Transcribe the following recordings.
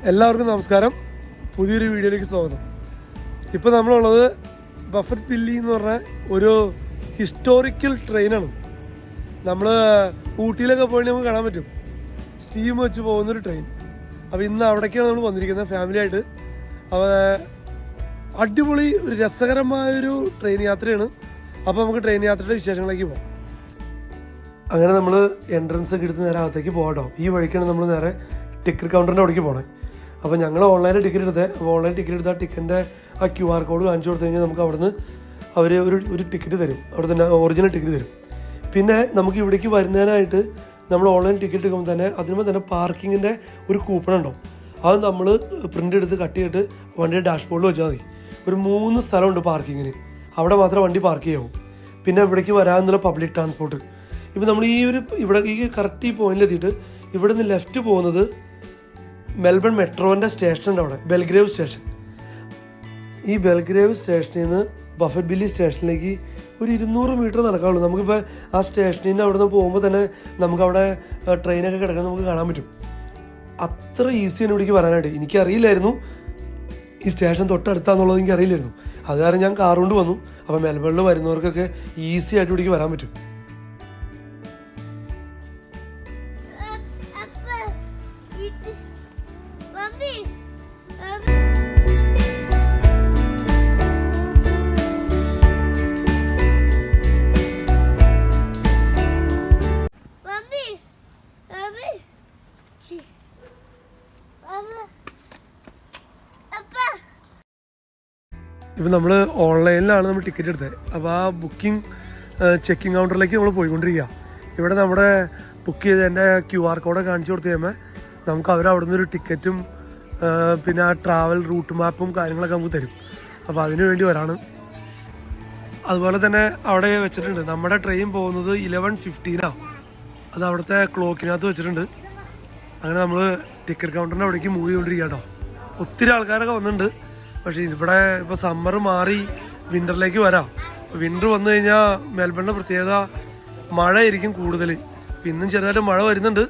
എല്ലാവർക്കും നമസ്കാരം. പുതിയൊരു വീഡിയോയിലേക്ക് സ്വാഗതം. ഇപ്പോൾ നമ്മളുള്ളത് ബഫറ്റ് പില്ലി എന്ന് പറഞ്ഞ ഒരു ഹിസ്റ്റോറിക്കൽ ട്രെയിനാണ്. നമ്മൾ ഊട്ടിയിലൊക്കെ പോയി നമുക്ക് കാണാൻ പറ്റും, സ്റ്റീം വെച്ച് പോകുന്നൊരു ട്രെയിൻ. അപ്പോൾ ഇന്ന് അവിടേക്കാണ് നമ്മൾ വന്നിരിക്കുന്നത് ഫാമിലി ആയിട്ട്. അപ്പോൾ അടിപൊളി ഒരു രസകരമായൊരു ട്രെയിൻ യാത്രയാണ്. അപ്പോൾ നമുക്ക് ട്രെയിൻ യാത്രയുടെ വിശേഷങ്ങളിലേക്ക് പോകാം. അങ്ങനെ നമ്മൾ എൻട്രൻസ് ഒക്കെ എടുത്ത് നേരെ അകത്തേക്ക് പോകാട്ടോ. ഈ വഴിക്കാണ് നമ്മൾ നേരെ ടിക്കറ്റ് കൗണ്ടറിൻ്റെ അവിടേക്ക് പോകണേ. അപ്പോൾ ഞങ്ങൾ ഓൺലൈനിൽ ടിക്കറ്റ് എടുത്തത്. അപ്പോൾ ഓൺലൈൻ ടിക്കറ്റ് എടുത്താൽ ടിക്കറ്റിൻ്റെ ആ QR കോഡ് കാണിച്ചു കൊടുത്തു കഴിഞ്ഞാൽ നമുക്ക് അവിടുന്ന് അവർ ഒരു ടിക്കറ്റ് തരും, അവിടെ തന്നെ ഒറിജിനൽ ടിക്കറ്റ് തരും. പിന്നെ നമുക്ക് ഇവിടേക്ക് വരുന്നതിനായിട്ട് നമ്മൾ ഓൺലൈൻ ടിക്കറ്റ് എടുക്കുമ്പോൾ തന്നെ അതിനുമ്പോൾ തന്നെ പാർക്കിങ്ങിൻ്റെ ഒരു കൂപ്പൺ ഉണ്ടാവും. അത് നമ്മൾ പ്രിൻ്റ് എടുത്ത് കട്ട് ചെയ്തിട്ട് വണ്ടിയുടെ ഡാഷ്ബോർഡിൽ വെച്ചാൽ മതി. ഒരു 3 സ്ഥലമുണ്ട് പാർക്കിങ്ങിന്, അവിടെ മാത്രം വണ്ടി പാർക്ക് ചെയ്യാവും. പിന്നെ ഇവിടേക്ക് വരാമെന്നുള്ള പബ്ലിക് ട്രാൻസ്പോർട്ട്. ഇപ്പോൾ നമ്മൾ ഇവിടെ ഈ കറക്റ്റ് ഈ പോയിന്റിലെത്തിയിട്ട് ഇവിടെ നിന്ന് ലെഫ്റ്റ് പോകുന്നത് മെൽബൺ മെട്രോൻ്റെ സ്റ്റേഷനുണ്ട്, അവിടെ ബെൽഗ്രേവ് സ്റ്റേഷൻ. ഈ ബെൽഗ്രേവ് സ്റ്റേഷനിൽ നിന്ന് ബഫറ്റ് ബില്ലി സ്റ്റേഷനിലേക്ക് ഒരു 200 മീറ്റർ നടക്കാവുള്ളൂ. നമുക്കിപ്പോൾ ആ സ്റ്റേഷനിൽ നിന്ന് അവിടെ നിന്ന് പോകുമ്പോൾ തന്നെ നമുക്കവിടെ ട്രെയിനൊക്കെ കിടക്കുന്നത് നമുക്ക് കാണാൻ പറ്റും. അത്ര ഈസിയാണ് ഇവിടേക്ക് വരാനായിട്ട്. എനിക്കറിയില്ലായിരുന്നു ഈ സ്റ്റേഷൻ തൊട്ടടുത്താന്നുള്ളത്, എനിക്കറിയില്ലായിരുന്നു. അത് കാരണം ഞാൻ കാർ കൊണ്ട് വന്നു. അപ്പോൾ മെൽബണിൽ വരുന്നവർക്കൊക്കെ ഈസി ആയിട്ട് ഇവിടേക്ക് വരാൻ പറ്റും. ഇപ്പം നമ്മൾ ഓൺലൈനിലാണ് നമ്മൾ ടിക്കറ്റ് എടുത്തത്. അപ്പോൾ ആ ബുക്കിംഗ് ചെക്കിംഗ് കൗണ്ടറിലേക്ക് നമ്മൾ പോയിക്കൊണ്ടിരിക്കുക. ഇവിടെ നമ്മുടെ ബുക്ക് ചെയ്തതിൻ്റെ QR കോഡ് കാണിച്ചു കൊടുത്തു കഴിയുമ്പോൾ നമുക്ക് അവിടെ നിന്നൊരു ടിക്കറ്റും പിന്നെ ആ ട്രാവൽ റൂട്ട് മാപ്പും കാര്യങ്ങളൊക്കെ നമുക്ക് തരും. അപ്പോൾ അതിനു വേണ്ടി വരാണ്. അതുപോലെ തന്നെ അവിടെ വെച്ചിട്ടുണ്ട് നമ്മുടെ ട്രെയിൻ പോകുന്നത് 11:15. അത് അവിടുത്തെ ക്ലോക്കിനകത്ത് വെച്ചിട്ടുണ്ട്. അങ്ങനെ നമ്മൾ ടിക്കറ്റ് കൗണ്ടറിൻ്റെ അവിടേക്ക് മൂവ് ചെയ്തുകൊണ്ടിരിക്കുക കേട്ടോ. ഒത്തിരി ആൾക്കാരൊക്കെ വന്നിട്ടുണ്ട്. പക്ഷേ ഇവിടെ ഇപ്പോൾ സമ്മർ മാറി വിൻ്ററിലേക്ക് വരാം. വിൻ്റർ വന്നു കഴിഞ്ഞാൽ മെൽബണിൻ്റെ പ്രത്യേകത മഴയായിരിക്കും കൂടുതൽ. ഇന്നും ചെറുതായിട്ട് മഴ വരുന്നുണ്ട്.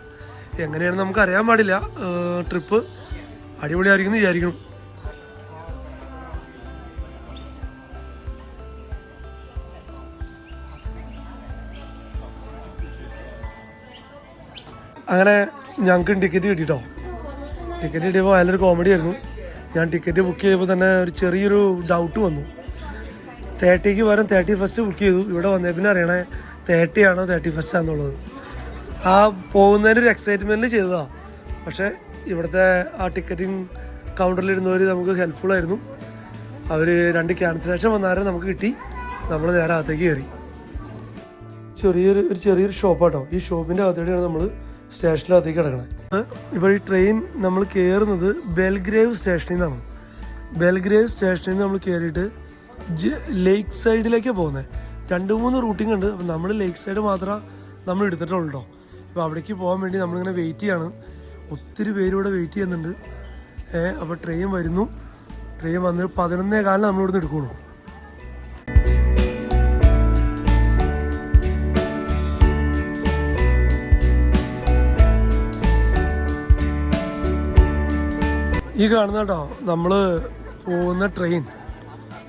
എങ്ങനെയാണെന്ന് നമുക്ക് അറിയാൻ പാടില്ല. ട്രിപ്പ് അടിപൊളിയായിരിക്കും എന്ന് വിചാരിക്കണം. അങ്ങനെ ഞങ്ങൾക്ക് ടിക്കറ്റ് കിട്ടിയിട്ടോ. ടിക്കറ്റ് കിട്ടിയപ്പോൾ അതിലൊരു കോമഡി ആയിരുന്നു. ഞാൻ ടിക്കറ്റ് ബുക്ക് ചെയ്തപ്പോൾ തന്നെ ഒരു ചെറിയൊരു ഡൗട്ട് വന്നു. 30ക്ക് പകരം 31 ബുക്ക് ചെയ്തു. ഇവിടെ വന്നേ പിന്നെ അറിയണേ 30 ആണോ 31 ആണെന്നുള്ളത്. ആ പോകുന്നതിൻ്റെ ഒരു എക്സൈറ്റ്മെൻറ്റിൽ ചെയ്തതാണ്. പക്ഷേ ഇവിടുത്തെ ആ ടിക്കറ്റിംഗ് കൗണ്ടറിലിരുന്നവർ നമുക്ക് ഹെൽപ്ഫുള്ളായിരുന്നു. അവർ 2 ക്യാൻസലേഷൻ വന്നാലും നമുക്ക് കിട്ടി. നമ്മൾ നേരെ അകത്തേക്ക് കയറി. ചെറിയൊരു ഷോപ്പാട്ടോ. ഈ ഷോപ്പിൻ്റെ അകത്തേക്കാണ് നമ്മൾ സ്റ്റേഷനിലകത്തേക്ക് കിടക്കണേ. ഇപ്പോൾ ഈ ട്രെയിൻ നമ്മൾ കയറുന്നത് ബെൽഗ്രേവ് സ്റ്റേഷനിൽ നിന്നാണ്. ബെൽഗ്രേവ് സ്റ്റേഷനിൽ നിന്ന് നമ്മൾ കയറിയിട്ട് ലേക്ക് സൈഡിലേക്കാണ് പോകുന്നത്. 2-3 റൂട്ടിംഗ് ഉണ്ട്. അപ്പോൾ നമ്മൾ ലേക്ക് സൈഡ് മാത്രമേ നമ്മൾ എടുത്തിട്ടുള്ളൂ കേട്ടോ. അപ്പോൾ അവിടേക്ക് പോകാൻ വേണ്ടി നമ്മളിങ്ങനെ വെയിറ്റ് ചെയ്യാണ്. ഒത്തിരി പേര് ഇവിടെ വെയിറ്റ് ചെയ്യുന്നുണ്ട്. അപ്പോൾ ട്രെയിൻ വരുന്നു. ട്രെയിൻ വന്ന് 11:15 നമ്മളിവിടുന്ന് എടുക്കുള്ളൂ. ഈ കാണുന്ന കേട്ടോ നമ്മൾ പോകുന്ന ട്രെയിൻ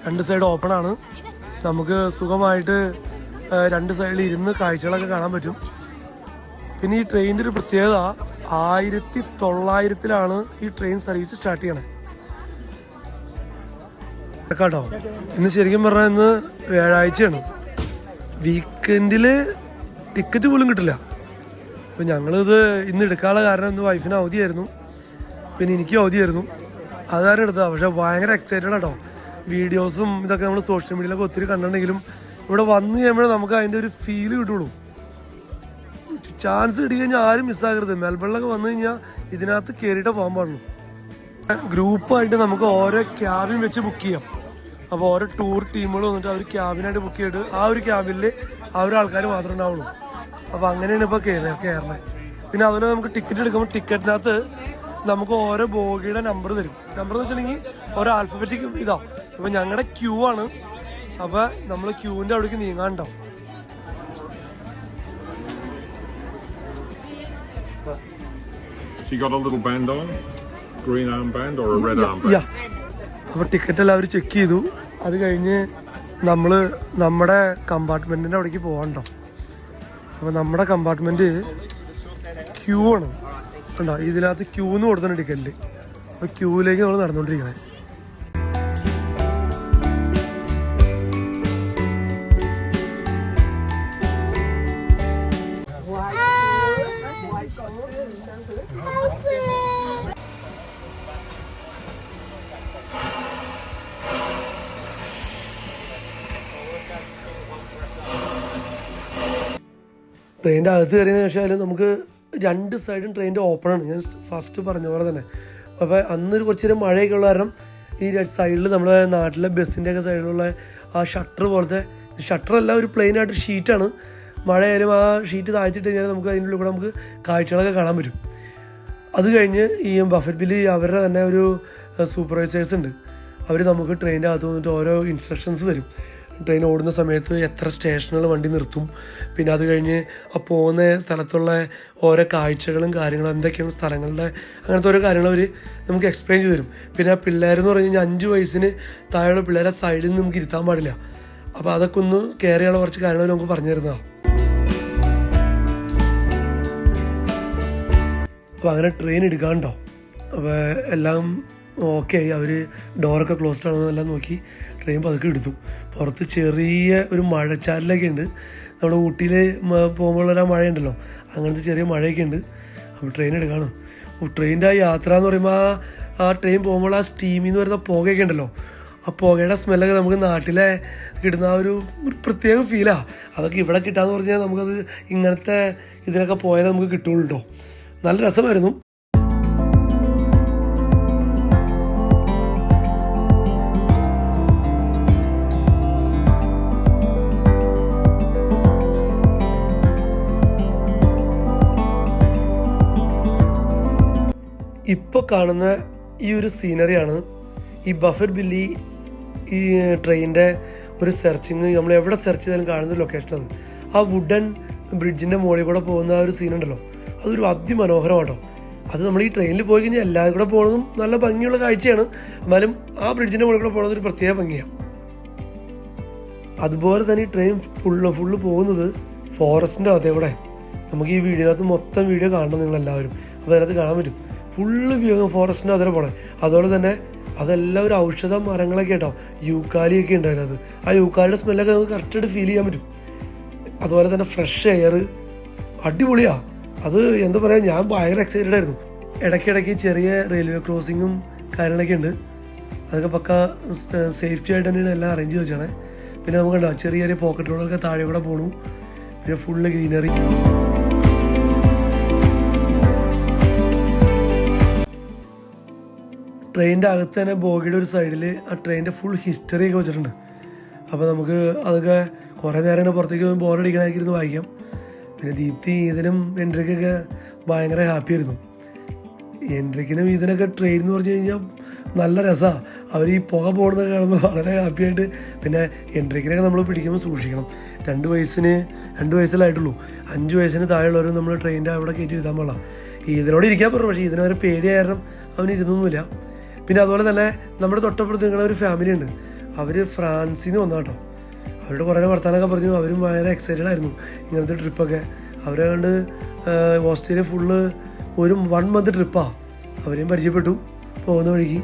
2 സൈഡ് ഓപ്പൺ ആണ്. നമുക്ക് സുഖമായിട്ട് 2 സൈഡിൽ ഇരുന്ന് കാഴ്ചകളൊക്കെ കാണാൻ പറ്റും. പിന്നെ ഈ ട്രെയിനിൻ്റെ ഒരു പ്രത്യേകത 1900-ലാണ് ഈ ട്രെയിൻ സർവീസ് സ്റ്റാർട്ട് ചെയ്യണേ കേട്ടോ. ഇന്ന് ശരിക്കും പറഞ്ഞാൽ ഇന്ന് വ്യാഴാഴ്ചയാണ്. വീക്കെൻഡിൽ ടിക്കറ്റ് പോലും കിട്ടില്ല. അപ്പോൾ ഞങ്ങളിത് ഇന്ന് എടുക്കാനുള്ള കാരണം ഇന്ന് വൈഫിന് അവധിയായിരുന്നു, പിന്നെ എനിക്ക് അവധിയായിരുന്നു. അതാരും എടുത്തതാണ്. പക്ഷേ ഭയങ്കര എക്സൈറ്റഡ് ആട്ടോ. വീഡിയോസും ഇതൊക്കെ നമ്മൾ സോഷ്യൽ മീഡിയയിലൊക്കെ ഒത്തിരി കണ്ടിട്ടുണ്ടെങ്കിലും ഇവിടെ വന്നു കഴിയുമ്പോഴേ നമുക്ക് അതിൻ്റെ ഒരു ഫീല് കിട്ടുള്ളൂ. ചാൻസ് കിട്ടി കഴിഞ്ഞാൽ ആരും മിസ്സാകരുത്. മെൽബണിലൊക്കെ വന്നു കഴിഞ്ഞാൽ ഇതിനകത്ത് കയറിയിട്ടേ പോകാൻ പാടുള്ളൂ. ഗ്രൂപ്പായിട്ട് നമുക്ക് ഓരോ ക്യാബിൻ വെച്ച് ബുക്ക് ചെയ്യാം. അപ്പോൾ ഓരോ ടൂർ ടീമുകൾ വന്നിട്ട് അവർ ക്യാബിനായിട്ട് ബുക്ക് ചെയ്തിട്ട് ആ ഒരു ക്യാബിനിൽ ആ ഒരു ആൾക്കാർ മാത്രമേ ഉണ്ടാവുള്ളൂ. അപ്പോൾ അങ്ങനെയാണ് ഇപ്പോൾ കയറുന്നത്. പിന്നെ അതുപോലെ നമുക്ക് ടിക്കറ്റ് എടുക്കുമ്പോൾ ടിക്കറ്റിനകത്ത് നമുക്ക് ഓരോ ബോഗിയുടെ നമ്പർ തരും. നമ്പർ എന്ന് വെച്ചിട്ടുണ്ടെങ്കിൽ ഓരോ ആൽഫബറ്റിക് ഇതാണ്. അപ്പോൾ ഞങ്ങളുടെ ക്യൂ ആണ്. അപ്പോൾ നമ്മൾ ക്യൂവിൻ്റെ അവിടേക്ക് നീങ്ങാനുണ്ടാവും. She got a little band on. green armband or a red armband? Yeah. അപ്പോൾ ടിക്കറ്റ് എല്ലാം അവർ ചെക്ക് ചെയ്തു. അത് കഴിഞ്ഞ് നമ്മൾ നമ്മുടെ കമ്പാർട്ട്മെൻറ്റിൻ്റെ അവിടേക്ക് പോകാനുണ്ടോ. അപ്പോൾ നമ്മുടെ കമ്പാർട്ട്മെൻറ്റ് ക്യൂ ആണ് ഉണ്ടോ. ഇതിനകത്ത് ക്യൂന്ന് കൊടുത്തിട്ടുണ്ട് ടിക്കറ്റിൽ. അപ്പോൾ ക്യൂവിലേക്ക് നമ്മൾ നടന്നുകൊണ്ടിരിക്കണേ. ട്രെയിനിൻ്റെ അകത്ത് കയറിയെന്ന് വെച്ചാൽ നമുക്ക് രണ്ട് സൈഡും ട്രെയിനിൻ്റെ ഓപ്പണാണ്. ഞാൻ ഫസ്റ്റ് പറഞ്ഞ പോലെ തന്നെ. അപ്പോൾ അന്നൊരു കുറച്ച് നേരം മഴയൊക്കെ ഉള്ള കാരണം ഈ സൈഡിൽ നമ്മുടെ നാട്ടിലെ ബസ്സിൻ്റെയൊക്കെ സൈഡിലുള്ള ആ ഷട്ടർ പോലത്തെ ഷട്ടറല്ല, ഒരു പ്ലെയിനായിട്ട് ഷീറ്റാണ്. മഴയായാലും ആ ഷീറ്റ് താഴ്ത്തിട്ട് കഴിഞ്ഞാൽ നമുക്ക് അതിൻ്റെ ഉള്ളിൽ കൂടെ നമുക്ക് കാഴ്ചകളൊക്കെ കാണാൻ പറ്റും. അത് കഴിഞ്ഞ് ഈ ബഫറ്റ് ബില്ല് അവരുടെ തന്നെ ഒരു സൂപ്പർവൈസേഴ്സ് ഉണ്ട്. അവർ നമുക്ക് ട്രെയിനിൻ്റെ അകത്ത് വന്നിട്ട് ഓരോ ഇൻസ്ട്രക്ഷൻസ് തരും. ട്രെയിൻ ഓടുന്ന സമയത്ത് എത്ര സ്റ്റേഷനുകൾ വണ്ടി നിർത്തും, പിന്നെ അത് കഴിഞ്ഞ് ആ പോകുന്ന സ്ഥലത്തുള്ള ഓരോ കാഴ്ചകളും കാര്യങ്ങളും എന്തൊക്കെയാണ് സ്ഥലങ്ങളുടെ അങ്ങനത്തെ ഓരോ കാര്യങ്ങൾ അവർ നമുക്ക് എക്സ്പ്ലെയിൻ ചെയ്ത് തരും. പിന്നെ പിള്ളേരെന്ന് പറഞ്ഞു കഴിഞ്ഞാൽ 5 വയസ്സിന് താഴെയുള്ള പിള്ളേരെ സൈഡിൽ നിന്ന് നമുക്ക് ഇരുത്താൻ പാടില്ല. അപ്പോൾ അതൊക്കെ ഒന്ന് കെയർ ചെയ്യാനുള്ള കുറച്ച് കാര്യങ്ങൾ നമുക്ക് പറഞ്ഞു തരുന്നതാണ്. അപ്പോൾ അങ്ങനെ ട്രെയിൻ എടുക്കാണ്ടോ. അപ്പോൾ എല്ലാം ഓക്കെ ആയി. അവർ ഡോറൊക്കെ ക്ലോസ്ഡ് ആണോ എന്നെല്ലാം നോക്കി ട്രെയിൻ പതുക്കെ എടുത്തു. പുറത്ത് ചെറിയ ഒരു മഴച്ചാലിലൊക്കെ ഉണ്ട്. നമ്മുടെ ഊട്ടിയിൽ പോകുമ്പോഴുള്ള മഴയുണ്ടല്ലോ, അങ്ങനത്തെ ചെറിയ മഴയൊക്കെ ഉണ്ട്. അപ്പോൾ ട്രെയിൻ എടുക്കണം. ട്രെയിനിൻ്റെ ആ യാത്ര എന്ന് പറയുമ്പോൾ ആ ട്രെയിൻ പോകുമ്പോൾ ആ സ്റ്റീമിൽ നിന്ന് വരുന്ന പുകയൊക്കെ ഉണ്ടല്ലോ, ആ പുകയുടെ സ്മെല്ലൊക്കെ നമുക്ക് നാട്ടിലെ കിട്ടുന്ന ആ ഒരു പ്രത്യേക ഫീലാണ്. അതൊക്കെ ഇവിടെ കിട്ടാന്ന് പറഞ്ഞാൽ നമുക്കത് ഇങ്ങനത്തെ ഇതിനൊക്കെ പോയാൽ നമുക്ക് കിട്ടുള്ളൂ കേട്ടോ. നല്ല രസമായിരുന്നു. ഇപ്പോൾ കാണുന്ന ഈ ഒരു സീനറിയാണ് ഈ ബഫറ്റ് ബില്ലി ഈ ട്രെയിനിൻ്റെ ഒരു സെർച്ചിങ്. നമ്മൾ എവിടെ സെർച്ച് ചെയ്താലും കാണുന്ന ഒരു ലൊക്കേഷനാണ്. ആ വുഡൻ ബ്രിഡ്ജിൻ്റെ മുകളിൽ കൂടെ പോകുന്ന ആ ഒരു സീനുണ്ടല്ലോ, അതൊരു അതിമനോഹരമാട്ടോ. അത് നമ്മൾ ഈ ട്രെയിനിൽ പോയി കഴിഞ്ഞാൽ എല്ലാവരും കൂടെ പോകുന്നതും നല്ല ഭംഗിയുള്ള കാഴ്ചയാണ്. എന്നാലും ആ ബ്രിഡ്ജിൻ്റെ മുകളിൽ കൂടെ പോകുന്നത് ഒരു പ്രത്യേക ഭംഗിയാണ്. അതുപോലെ തന്നെ ഈ ട്രെയിൻ ഫുള്ള് പോകുന്നത് ഫോറസ്റ്റിൻ്റെ അകത്തേ കൂടെ. നമുക്ക് ഈ വീഡിയോനകത്ത് മൊത്തം വീഡിയോ കാണണം നിങ്ങളെല്ലാവരും. അപ്പോൾ അതിനകത്ത് കാണാൻ പറ്റും ഫുള്ള് ഫോറസ്റ്റിൻ്റെ അതിലെ പോണേ. അതുപോലെ തന്നെ അതെല്ലാം ഒരു ഔഷധ മരങ്ങളൊക്കെ കേട്ടോ, യൂക്കാലിയൊക്കെ ഉണ്ട് അതിനകത്ത്. ആ യൂക്കാലിയുടെ സ്മെല്ലൊക്കെ നമുക്ക് കറക്റ്റായിട്ട് ഫീൽ ചെയ്യാൻ പറ്റും. അതുപോലെ തന്നെ ഫ്രഷ് എയർ അടിപൊളിയാണ്. അത് എന്താ പറയുക, ഞാൻ ഭയങ്കര എക്സൈറ്റഡ് ആയിരുന്നു. ഇടയ്ക്കിടയ്ക്ക് ചെറിയ റെയിൽവേ ക്രോസിങ്ങും കാര്യങ്ങളൊക്കെ ഉണ്ട്. അതൊക്കെ പക്ക സേഫ്റ്റി ആയിട്ട് തന്നെയാണ് എല്ലാം അറേഞ്ച് ചെയ്ത് വെച്ചാണേ. പിന്നെ നമുക്ക് കണ്ടോ ചെറിയ ചെറിയ പോക്കറ്റ് റോഡൊക്കെ താഴെ കൂടെ പോകണു. പിന്നെ ഫുള്ള് ഗ്രീനറി. ട്രെയിനിൻ്റെ അകത്ത് തന്നെ ബോഗിയുടെ ഒരു സൈഡിൽ ആ ട്രെയിനിൻ്റെ ഫുൾ ഹിസ്റ്ററിയൊക്കെ വെച്ചിട്ടുണ്ട്. അപ്പോൾ നമുക്ക് അതൊക്കെ കുറേ നേരം ഇങ്ങനെ പുറത്തേക്ക് ബോറടിക്കണമാക്കി ഇരുന്ന് വായിക്കാം. പിന്നെ ദീപ്തി ഇതിനും എൻട്രിക്കൊക്കെ ഭയങ്കര ഹാപ്പി ആയിരുന്നു. എൻട്രിക്കിനും ഇതിനൊക്കെ ട്രെയിൻ എന്ന് പറഞ്ഞു കഴിഞ്ഞാൽ നല്ല രസമാണ്. അവർ ഈ പുക പോകുന്നത് കാണുമ്പോൾ വളരെ ഹാപ്പിയായിട്ട്. പിന്നെ എൻട്രിക്കിനൊക്കെ നമ്മൾ പിടിക്കുമ്പോൾ സൂക്ഷിക്കണം. 2 വയസ്സിലായിട്ടുള്ളൂ. 5 വയസ്സിന് താഴെയുള്ളവരും നമ്മൾ ട്രെയിനിൻ്റെ അവിടെ കയറ്റി ഇരുത്താൻ പാടില്ല. ഇതിനോട് ഇരിക്കാൻ പറഞ്ഞു, പക്ഷേ ഇതിനവരെ പേടിയായ കാരണം അവന് ഇരുന്നൊന്നുമില്ല. പിന്നെ അതുപോലെ തന്നെ നമ്മുടെ തൊട്ടപ്പുറത്ത് നിൽക്കുന്ന ഒരു ഫാമിലി ഉണ്ട്. അവർ ഫ്രാൻസിൽ നിന്ന് വന്നാട്ടോ. അവരുടെ കുറേ വർത്താനൊക്കെ പറഞ്ഞു. അവരും ഭയങ്കര എക്സൈറ്റഡ് ആയിരുന്നു ഇങ്ങനത്തെ ട്രിപ്പൊക്കെ. അവരെ കണ്ട് ഓസ്ട്രേലിയ ഫുള്ള് ഒരു 1 മന്ത് ട്രിപ്പാണ്. അവരെയും പരിചയപ്പെട്ടു പോകുന്ന വഴിക്ക്.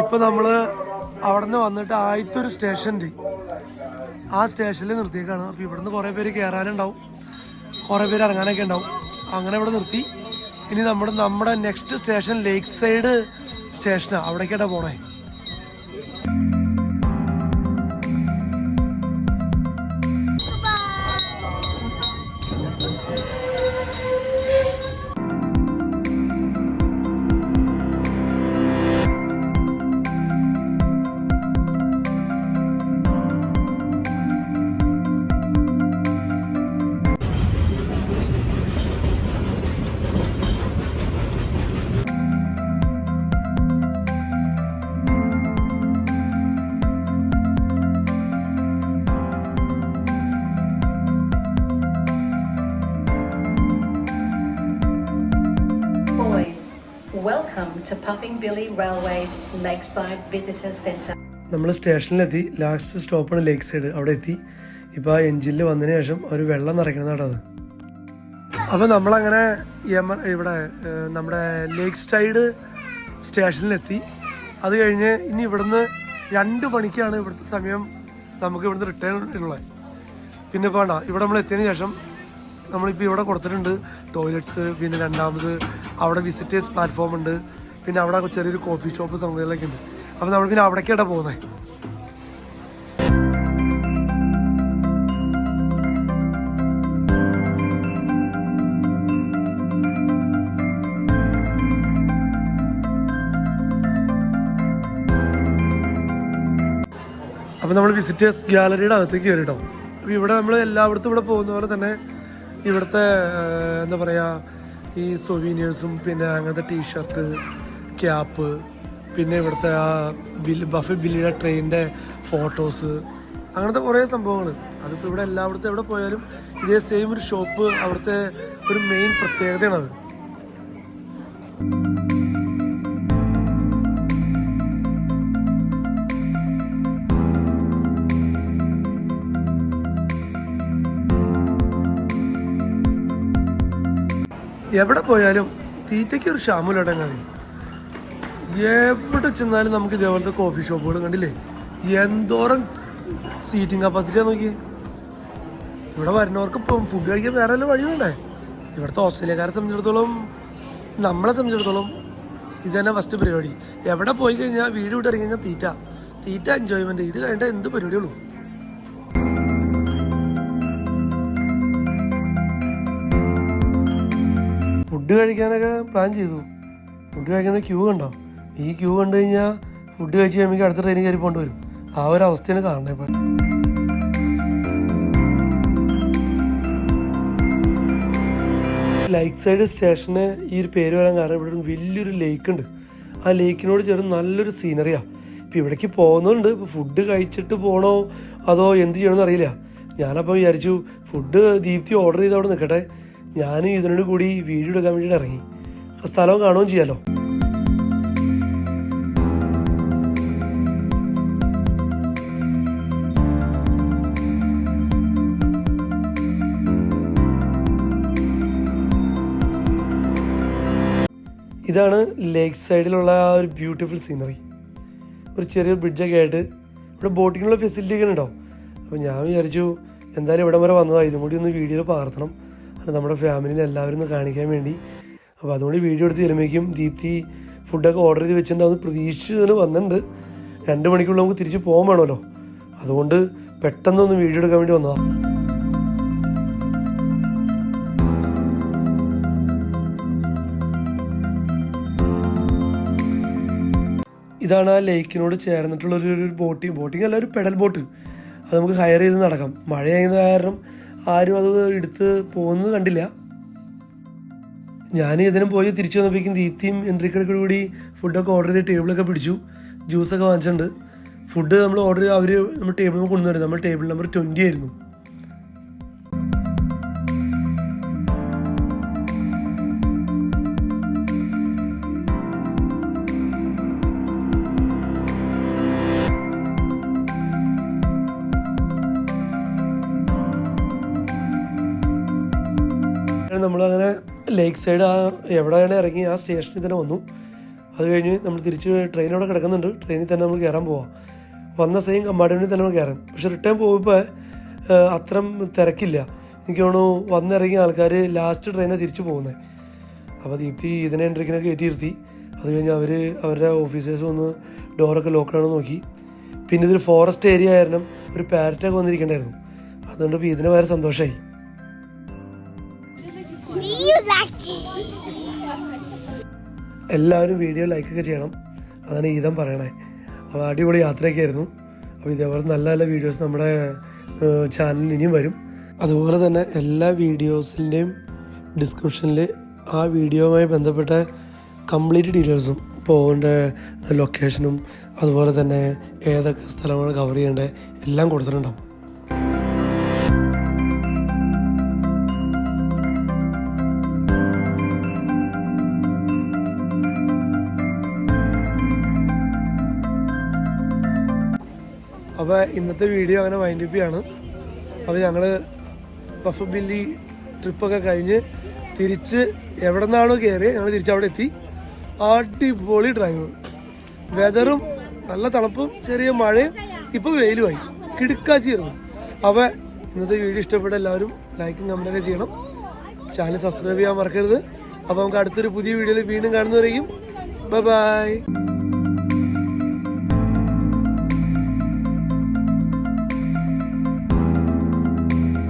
ഇപ്പോൾ നമ്മൾ അവിടെ നിന്ന് വന്നിട്ട് ആദ്യത്തെ ഒരു സ്റ്റേഷൻ ഉണ്ട്. ആ സ്റ്റേഷനിൽ നിർത്തിയേക്കാണ്. അപ്പോൾ ഇവിടുന്ന് കുറേ പേര് കയറാനുണ്ടാവും, കുറേ പേര് ഇറങ്ങാനൊക്കെ ഉണ്ടാവും. അങ്ങനെ ഇവിടെ നിർത്തി. ഇനി നമ്മുടെ നെക്സ്റ്റ് സ്റ്റേഷൻ ലേക്ക് സൈഡ് സ്റ്റേഷനാണ്. അവിടേക്കാണ് പോണേ. to Puffing Billy Railway's Lakeside Visitor Centre. നമ്മൾ സ്റ്റേഷനിലെത്തി. ലാസ്റ്റ് സ്റ്റോപ്പാണ് ലേക്ക് സൈഡ്. അവിടെ എത്തി. ഇപ്പോൾ ആ എഞ്ചിനിൽ വന്നതിന് ശേഷം ഒരു വെള്ളം നിറയ്ക്കുന്നതാണ് അത്. അപ്പോൾ നമ്മളങ്ങനെ ഇവിടെ നമ്മുടെ ലേക്ക് സൈഡ് സ്റ്റേഷനിലെത്തി. അത് കഴിഞ്ഞ് ഇനി ഇവിടുന്ന് 2 മണിക്കാണ് ഇവിടുത്തെ സമയം നമുക്ക് ഇവിടുന്ന് റിട്ടേൺ ഉള്ളത്. പിന്നെ ഇപ്പോൾ വേണ്ട ഇവിടെ നമ്മൾ എത്തിയതിന് ശേഷം നമ്മളിപ്പോൾ ഇവിടെ കൊടുത്തിട്ടുണ്ട് ടോയ്ലറ്റ്സ്. പിന്നെ രണ്ടാമത് അവിടെ വിസിറ്റേഴ്സ് പ്ലാറ്റ്ഫോം ഉണ്ട്. പിന്നെ അവിടെ ചെറിയൊരു കോഫി ഷോപ്പ് സംഗതികളൊക്കെ ഉണ്ട്. അപ്പോൾ നമ്മൾ പിന്നെ അവിടേക്കാണ് പോകുന്നത്. അപ്പോൾ നമ്മൾ വിസിറ്റേഴ്സ് ഗ്യാലറിയുടെ അകത്തേക്ക് കയറി കേട്ടോ. അപ്പോൾ ഇവിടെ നമ്മൾ എല്ലായിടത്തും ഇവിടെ പോകുന്ന പോലെ തന്നെ ഇവിടുത്തെ എന്താ പറയുക ഈ സൊവീനിയേഴ്സും പിന്നെ അങ്ങനത്തെ ടീഷർട്ട്, ക്യാപ്പ്, പിന്നെ ഇവിടുത്തെ ആ ബഫറ്റ് ബില്ലിയുടെ ട്രെയിനിൻ്റെ ഫോട്ടോസ്, അങ്ങനത്തെ കുറേ സംഭവങ്ങൾ. അതിപ്പോൾ ഇവിടെ എല്ലായിടത്തും എവിടെ പോയാലും ഇതേ സെയിം ഒരു ഷോപ്പ് അവിടുത്തെ ഒരു മെയിൻ പ്രത്യേകതയാണത്. എവിടെ പോയാലും തീറ്റയ്ക്ക് ഒരു ക്ഷാമമില്ലടങ്ങാതെ. എവിടെ ചെന്നാലും നമുക്ക് ഇതേപോലത്തെ കോഫി ഷോപ്പുകൾ കണ്ടില്ലേ. എന്തോരം സീറ്റിംഗ് കപ്പാസിറ്റിയാണ് നോക്കിയേ. ഇവിടെ വരുന്നവർക്ക് ഇപ്പം ഫുഡ് കഴിക്കാൻ വേറെ വല്ല വഴി വേണ്ടേ. ഇവിടുത്തെ ഓസ്ട്രേലിയക്കാരെ സംബന്ധിച്ചിടത്തോളം, നമ്മളെ സംബന്ധിച്ചിടത്തോളം ഇത് തന്നെ ഫസ്റ്റ് പരിപാടി. എവിടെ പോയി കഴിഞ്ഞാൽ വീട് വിട്ട് ഇറങ്ങി കഴിഞ്ഞാൽ തീറ്റ എൻജോയ്മെൻറ്റ്. ഇത് കഴിഞ്ഞാൽ എന്ത് പരിപാടിയുള്ളൂ. ഫുഡ് കഴിക്കാനൊക്കെ പ്ലാൻ ചെയ്തു. ഫുഡ് കഴിക്കണ ക്യൂ കണ്ടോ. ഈ ക്യൂ കണ്ടു കഴിഞ്ഞാൽ ഫുഡ് കഴിച്ച് കഴിയുമ്പോൾ അടുത്ത ട്രെയിനിൽ കയറി പോകേണ്ടി വരും. ആ ഒരു അവസ്ഥയാണ് കാണുന്നത് ഇപ്പം. ലേക്ക് സൈഡ് സ്റ്റേഷന് ഈ ഒരു പേര് വരാൻ കാരണം ഇവിടെ വലിയൊരു ലേക്ക് ഉണ്ട്. ആ ലേക്കിനോട് ചേർന്ന് നല്ലൊരു സീനറിയാണ്. ഇപ്പം ഇവിടേക്ക് പോകുന്നുണ്ട്. ഇപ്പോൾ ഫുഡ് കഴിച്ചിട്ട് പോകണോ അതോ എന്ത് ചെയ്യണമെന്ന് അറിയില്ല. ഞാനപ്പോൾ വിചാരിച്ചു ഫുഡ് ദീപ്തി ഓർഡർ ചെയ്ത് അവിടെ നിൽക്കട്ടെ, ഞാനും ഇതിനോട് കൂടി വീഡിയോ എടുക്കാൻ വേണ്ടിയിട്ട് ഇറങ്ങി. സ്ഥലവും കാണുകയും ചെയ്യാലോ. ഇതാണ് ലേക്ക് സൈഡിലുള്ള ആ ഒരു ബ്യൂട്ടിഫുൾ സീനറി. ഒരു ചെറിയ ബ്രിഡ്ജൊക്കെ ആയിട്ട് ഇവിടെ ബോട്ടിങ്ങിനുള്ള ഫെസിലിറ്റി ഒക്കെ ഉണ്ടോ. അപ്പോൾ ഞാൻ വിചാരിച്ചു എന്തായാലും ഇവിടം വരെ വന്നതാണ്, ഇതും കൂടി ഒന്ന് വീഡിയോയിൽ പകർത്തണം, അത് നമ്മുടെ ഫാമിലിനെ എല്ലാവരും ഒന്ന് കാണിക്കാൻ വേണ്ടി. അപ്പോൾ അതുകൊണ്ട് വീഡിയോ എടുത്ത് തരുമ്പോഴേക്കും ദീപ്തി ഫുഡൊക്കെ ഓർഡർ ചെയ്ത് വെച്ചിട്ടുണ്ട്. അത് പ്രതീക്ഷിച്ചതിന് വന്നിട്ടുണ്ട്. 2 മണിക്കുള്ളിൽ നമുക്ക് തിരിച്ച് പോകാൻ വേണമല്ലോ. അതുകൊണ്ട് പെട്ടെന്നൊന്ന് വീഡിയോ എടുക്കാൻ വേണ്ടി വന്നതാണ്. ഇതാണ് ആ ലേക്കിനോട് ചേർന്നിട്ടുള്ളൊരു ബോട്ടിങ് അല്ല, ഒരു പെഡൽ ബോട്ട്. അത് നമുക്ക് ഹയർ ചെയ്ത് നടക്കാം. മഴയായത് കാരണം ആരും അത് എടുത്ത് പോകുന്നത് കണ്ടില്ല. ഞാൻ ഇതിനും പോയി തിരിച്ചു വന്നപ്പോഴേക്കും ദീപ്തിയും എൻട്രിക്കടൊക്കെ കൂടി ഫുഡൊക്കെ ഓർഡർ ചെയ്ത് ടേബിളൊക്കെ പിടിച്ചു. ജ്യൂസൊക്കെ വാങ്ങിച്ചിട്ടുണ്ട്. ഫുഡ് നമ്മൾ ഓർഡർ ചെയ്ത് അവർ നമ്മൾ ടേബിളിൽ കൊണ്ടുവരും. നമ്മൾ ടേബിൾ നമ്പർ 20 ആയിരുന്നു. നമ്മളങ്ങനെ ലേക്ക് സൈഡ് എവിടെയാണ് ഇറങ്ങി ആ സ്റ്റേഷനിൽ തന്നെ വന്നു. അത് കഴിഞ്ഞ് നമ്മൾ തിരിച്ച് ട്രെയിൻ അവിടെ കിടക്കുന്നുണ്ട്. ട്രെയിനിൽ തന്നെ നമ്മൾ കയറാൻ പോവാം. വന്ന സെയിം കമ്പാർട്ട്മെൻറ്റിൽ തന്നെ നമ്മൾ കയറാൻ. പക്ഷെ റിട്ടേൺ പോകുമ്പോൾ അത്രയും തിരക്കില്ല. എനിക്ക് തോന്നുന്നു വന്നിറങ്ങിയ ആൾക്കാർ ലാസ്റ്റ് ട്രെയിനാണ് തിരിച്ചു പോകുന്നത്. അപ്പോൾ ദീപ്തി ഇതിനെ എൻട്രിക്കിനൊക്കെ കയറ്റിയിരുത്തി. അത് കഴിഞ്ഞ് അവരുടെ ഓഫീസേഴ്സ് വന്ന് ഡോറൊക്കെ ലോക്കാണെന്ന് നോക്കി. പിന്നെ ഇതൊരു ഫോറസ്റ്റ് ഏരിയ കാരണം ഒരു പാരറ്റൊക്കെ വന്നിരിക്കണ്ടായിരുന്നു. അതുകൊണ്ട് ഇപ്പോൾ ഇതിന് വേറെ സന്തോഷമായി. എല്ലാവരും വീഡിയോ ലൈക്കൊക്കെ ചെയ്യണം, അതാണ് ഈദം പറയണേ. അപ്പോൾ അടിപൊളി യാത്രയൊക്കെ ആയിരുന്നു. അപ്പോൾ ഇതേപോലെ നല്ല നല്ല വീഡിയോസ് നമ്മുടെ ചാനലിൽ ഇനിയും വരും. അതുപോലെ തന്നെ എല്ലാ വീഡിയോസിൻ്റെയും ഡിസ്ക്രിപ്ഷനിൽ ആ വീഡിയോയുമായി ബന്ധപ്പെട്ട കംപ്ലീറ്റ് ഡീറ്റെയിൽസും, പോകേണ്ട ലൊക്കേഷനും അതുപോലെ തന്നെ ഏതൊക്കെ സ്ഥലങ്ങൾ കവർ ചെയ്യേണ്ടത് എല്ലാം കൊടുത്തിട്ടുണ്ടാവും. അപ്പോൾ ഇന്നത്തെ വീഡിയോ അങ്ങനെ വൈൻഡപ്പ് ചെയ്യാണ്. അപ്പോൾ ഞങ്ങൾ ബഫറ്റ് ബില്ലി ട്രിപ്പൊക്കെ കഴിഞ്ഞ് തിരിച്ച് എവിടെ നിന്നാണോ കയറി ഞങ്ങൾ തിരിച്ച് അവിടെ എത്തി. അടിപൊളി ഡ്രൈവ്, വെതറും നല്ല തണുപ്പും ചെറിയ മഴയും ഇപ്പോൾ വെയിലുമായി കിടുക്കാച്ചിരുന്നു. അപ്പോൾ ഇന്നത്തെ വീഡിയോ ഇഷ്ടപ്പെട്ട എല്ലാവരും ലൈക്കും കമൻറ്റൊക്കെ ചെയ്യണം. ചാനൽ സബ്സ്ക്രൈബ് ചെയ്യാൻ മറക്കരുത്. അപ്പോൾ നമുക്ക് അടുത്തൊരു പുതിയ വീഡിയോയിൽ വീണ്ടും കാണുന്നവരേക്കും ബൈ ബൈ.